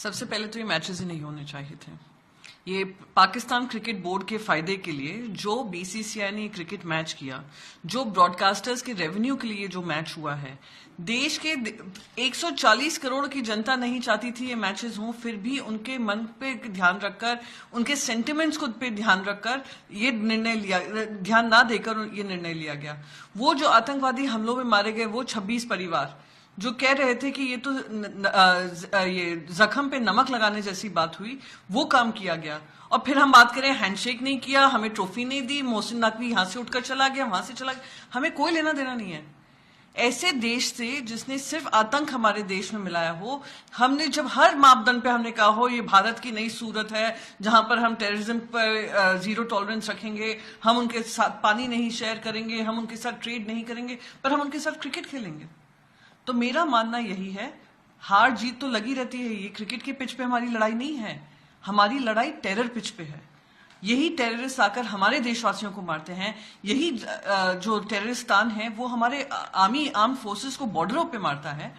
सबसे पहले तो ये मैचेस ही नहीं होने चाहिए थे। ये पाकिस्तान क्रिकेट बोर्ड के फायदे के लिए जो बीसीसीआई ने क्रिकेट मैच किया, जो ब्रॉडकास्टर्स के रेवेन्यू के लिए जो मैच हुआ है, देश के 140 करोड़ की जनता नहीं चाहती थी ये मैचेस हों, फिर भी उनके मन पे ध्यान रखकर, उनके सेंटिमेंट्स को पे ध्यान रखकर ये निर्णय लिया, ध्यान ना देकर ये निर्णय लिया गया। वो जो आतंकवादी हमलों में मारे गए, वो 26 परिवार जो कह रहे थे कि ये तो ये जख्म पे नमक लगाने जैसी बात हुई, वो काम किया गया। और फिर हम बात करें हैंडशेक नहीं किया, हमें ट्रॉफी नहीं दी, मोहसिन नकवी यहां से उठकर चला गया, वहां से चला गया, हमें कोई लेना देना नहीं है ऐसे देश से जिसने सिर्फ आतंक हमारे देश में मिलाया हो। हमने जब हर मापदंड पे हमने कहा हो ये भारत की नई सूरत है जहां पर हम टेररिज्म पर जीरो टॉलरेंस रखेंगे, हम उनके साथ पानी नहीं शेयर करेंगे, हम उनके साथ ट्रेड नहीं करेंगे, पर हम उनके साथ क्रिकेट खेलेंगे। तो मेरा मानना यही है, हार जीत तो लगी रहती है, ये क्रिकेट के पिच पे हमारी लड़ाई नहीं है, हमारी लड़ाई टेरर पिच पे है। यही टेररिस्ट आकर हमारे देशवासियों को मारते हैं, यही जो टेररिस्तान है वो हमारे आर्म फोर्सेस को बॉर्डरों पे मारता है।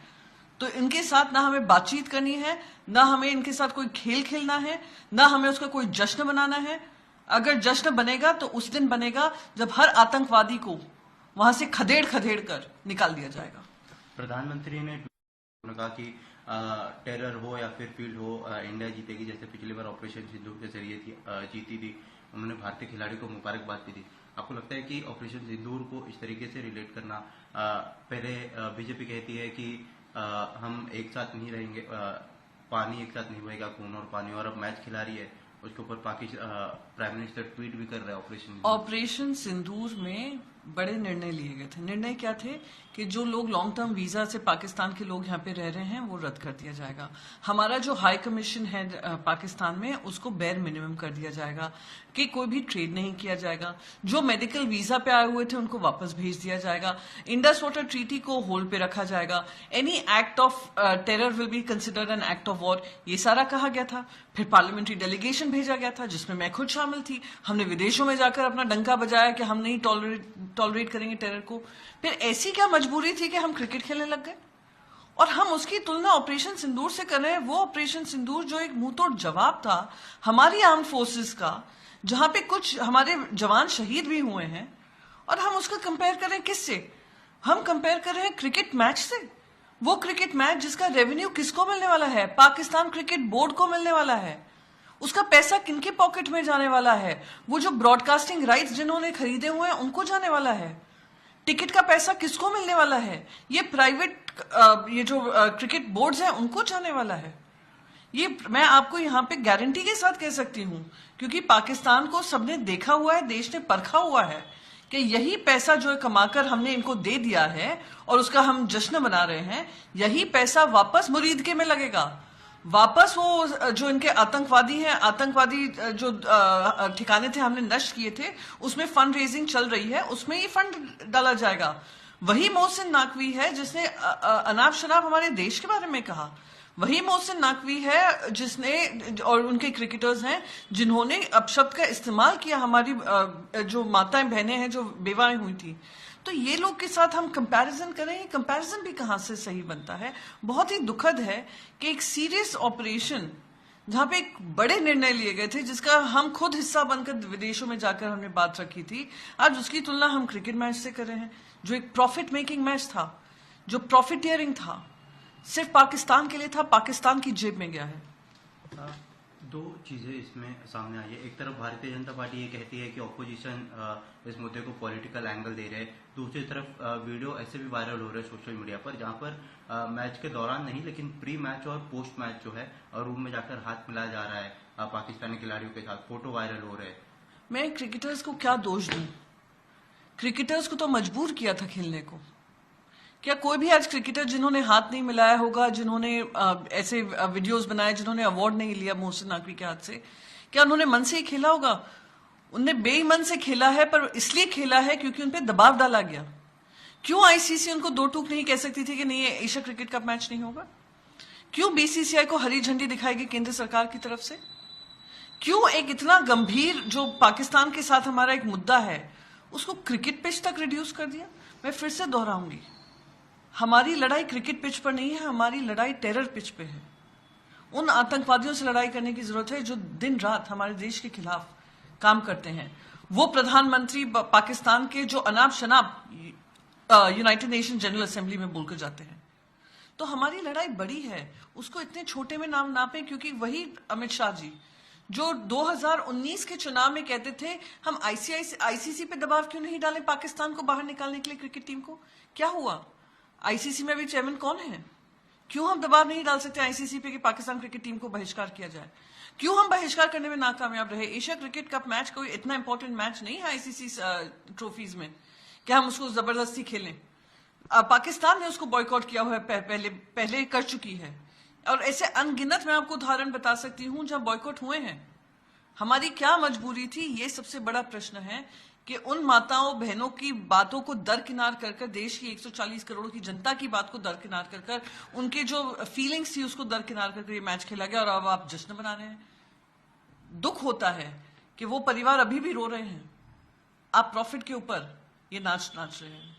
तो इनके साथ ना हमें बातचीत करनी है, ना हमें इनके साथ कोई खेल खेलना है, ना हमें उसका कोई जश्न बनाना है। अगर जश्न बनेगा तो उस दिन बनेगा जब हर आतंकवादी को वहां से खदेड़ खदेड़ कर निकाल दिया जाएगा। प्रधानमंत्री ने कहा कि टेरर हो या फिर फील्ड हो, इंडिया जीतेगी, जैसे पिछली बार ऑपरेशन सिंदूर के जरिए जीती थी। उन्होंने भारतीय खिलाड़ी को मुबारकबाद भी दी। आपको लगता है कि ऑपरेशन सिंदूर को इस तरीके से रिलेट करना, पहले बीजेपी कहती है कि हम एक साथ नहीं रहेंगे, पानी एक साथ नहीं बहेगा, खून और पानी, और अब मैच खिला रही है, उसके ऊपर पाकिस्तान प्राइम मिनिस्टर ट्वीट भी कर रहा है। ऑपरेशन सिंदूर में बड़े निर्णय लिए गए थे। निर्णय क्या थे कि जो लोग लॉन्ग टर्म वीजा से पाकिस्तान के लोग यहाँ पे रह रहे हैं वो रद्द कर दिया जाएगा। हमारा जो हाई कमीशन है पाकिस्तान में, उसको बेर मिनिमम कर दिया जाएगा कि कोई भी ट्रेड नहीं किया जाएगा। जो मेडिकल वीजा पे आए हुए थे उनको वापस भेज दिया जाएगा। इंडस वाटर ट्रीटी को होल्ड पे रखा जाएगा। Any act of terror will be considered an act of war, ये सारा कहा गया था। फिर पार्लियामेंट्री डेलीगेशन भेजा गया था जिसमें मैं खुद शामिल थी। हमने विदेशों में जाकर अपना डंका बजाया कि हम नहीं टॉलरेट करेंगे टेरर को। फिर ऐसी क्या मजबूरी थी कि हम क्रिकेट खेलने लग गए? और हम उसकी तुलना ऑपरेशन सिंदूर से कर रहे हैं। वो ऑपरेशन सिंदूर जो एक मुंहतोड़ जवाब था हमारी आर्म फोर्सेस का, जहां पे कुछ हमारे जवान शहीद भी हुए हैं, और हम उसको कंपेयर कर रहे हैं किससे? हम कंपेयर कर रहे हैं क्रिकेट मैच से। वो क्रिकेट मैच जिसका रेवेन्यू किसको मिलने वाला है? पाकिस्तान क्रिकेट बोर्ड को मिलने वाला है। उसका पैसा किनके पॉकेट में जाने वाला है? वो जो ब्रॉडकास्टिंग राइट्स जिन्होंने खरीदे हुए हैं उनको जाने वाला है। टिकट का पैसा किसको मिलने वाला है? ये प्राइवेट ये जो क्रिकेट बोर्ड्स हैं उनको जाने वाला है। ये मैं आपको यहाँ पे गारंटी के साथ कह सकती हूँ, क्योंकि पाकिस्तान को सबने देखा हुआ है, देश ने परखा हुआ है कि यही पैसा जो कमाकर हमने इनको दे दिया है और उसका हम जश्न बना रहे हैं, यही पैसा वापस मुरीदके में लगेगा। वापस वो जो इनके आतंकवादी हैं, आतंकवादी जो ठिकाने थे हमने नष्ट किए थे, उसमें फंड रेजिंग चल रही है, उसमें ये फंड डाला जाएगा। वही मोहसिन नकवी है जिसने अनाप शनाप हमारे देश के बारे में कहा। वही मोहसिन नकवी है जिसने, और उनके क्रिकेटर्स हैं जिन्होंने अपशब्द का इस्तेमाल किया हमारी जो माताएं बहनें हैं जो बेवाएं हुई थी। तो ये लोग के साथ हम कंपैरिजन करें, कंपैरिजन भी कहां से सही बनता है? बहुत ही दुखद है कि एक सीरियस ऑपरेशन जहां पे एक बड़े निर्णय लिए गए थे, जिसका हम खुद हिस्सा बनकर विदेशों में जाकर हमने बात रखी थी, आज उसकी तुलना हम क्रिकेट मैच से कर रहे हैं, जो एक प्रॉफिट मेकिंग मैच था, जो प्रॉफिटियरिंग था, सिर्फ पाकिस्तान के लिए था, पाकिस्तान की जेब में गया है। दो चीजें इसमें सामने आई है। एक तरफ भारतीय जनता पार्टी ये कहती है कि ऑपोजिशन इस मुद्दे को पॉलिटिकल एंगल दे रहे हैं, दूसरी तरफ वीडियो ऐसे भी वायरल हो रहे हैं सोशल मीडिया पर जहां पर मैच के दौरान नहीं लेकिन प्री मैच और पोस्ट मैच जो है रूम में जाकर हाथ मिलाया जा रहा है पाकिस्तानी खिलाड़ियों के साथ, फोटो वायरल हो रहे हैं। मैं क्रिकेटर्स को क्या दोष दूं? क्रिकेटर्स को तो मजबूर किया था खेलने को। क्या कोई भी आज क्रिकेटर जिन्होंने हाथ नहीं मिलाया होगा, जिन्होंने ऐसे वीडियोस बनाए, जिन्होंने अवार्ड नहीं लिया मोहसिन नकवी के हाथ से, क्या उन्होंने मन से ही खेला होगा? उनने बेईमान से खेला है, पर इसलिए खेला है क्योंकि उन पे दबाव डाला गया। क्यों आईसीसी उनको दो टूक नहीं कह सकती थी कि नहीं, ये एशिया क्रिकेट कप मैच नहीं होगा? क्यों बीसीसीआई को हरी झंडी दिखाएगी केंद्र सरकार की तरफ से? क्यों एक इतना गंभीर जो पाकिस्तान के साथ हमारा एक मुद्दा है उसको क्रिकेट पिच तक रिड्यूस कर दिया? मैं फिर से दोहराऊंगी, हमारी लड़ाई क्रिकेट पिच पर नहीं है, हमारी लड़ाई टेरर पिच पे है। उन आतंकवादियों से लड़ाई करने की जरूरत है जो दिन रात हमारे देश के खिलाफ काम करते हैं। वो प्रधानमंत्री पाकिस्तान के जो अनाप शनाप यूनाइटेड नेशन जनरल असेंबली में बोलकर जाते हैं। तो हमारी लड़ाई बड़ी है, उसको इतने छोटे में नाम नापें, क्योंकि वही अमित शाह जी जो 2019 के चुनाव में कहते थे हम आईसीसी पे दबाव क्यों नहीं डालें पाकिस्तान को बाहर निकालने के लिए क्रिकेट टीम को, क्या हुआ? आईसीसी में अभी चेयरमैन कौन है? क्यों हम दबाव नहीं डाल सकते आईसीसी पे कि पाकिस्तान क्रिकेट टीम को बहिष्कार किया जाए? क्यों हम बहिष्कार करने में नाकामयाब रहे? एशिया क्रिकेट कप मैच कोई इतना इंपॉर्टेंट मैच नहीं है आईसीसी ट्रॉफीज में कि हम उसको जबरदस्ती खेलें। पाकिस्तान ने उसको बॉयकॉट किया हुआ है, पहले कर चुकी है, और ऐसे अनगिनत मैं आपको उदाहरण बता सकती हूं जहां बॉयकॉट हुए हैं। हमारी क्या मजबूरी थी, ये सबसे बड़ा प्रश्न है कि उन माताओं बहनों की बातों को दरकिनार कर देश की 140 करोड़ की जनता की बात को दरकिनार कर उनके जो फीलिंग्स थी उसको दरकिनार करके ये मैच खेला गया, और अब आप जश्न मना रहे हैं। दुख होता है कि वो परिवार अभी भी रो रहे हैं, आप प्रॉफिट के ऊपर ये नाच रहे हैं।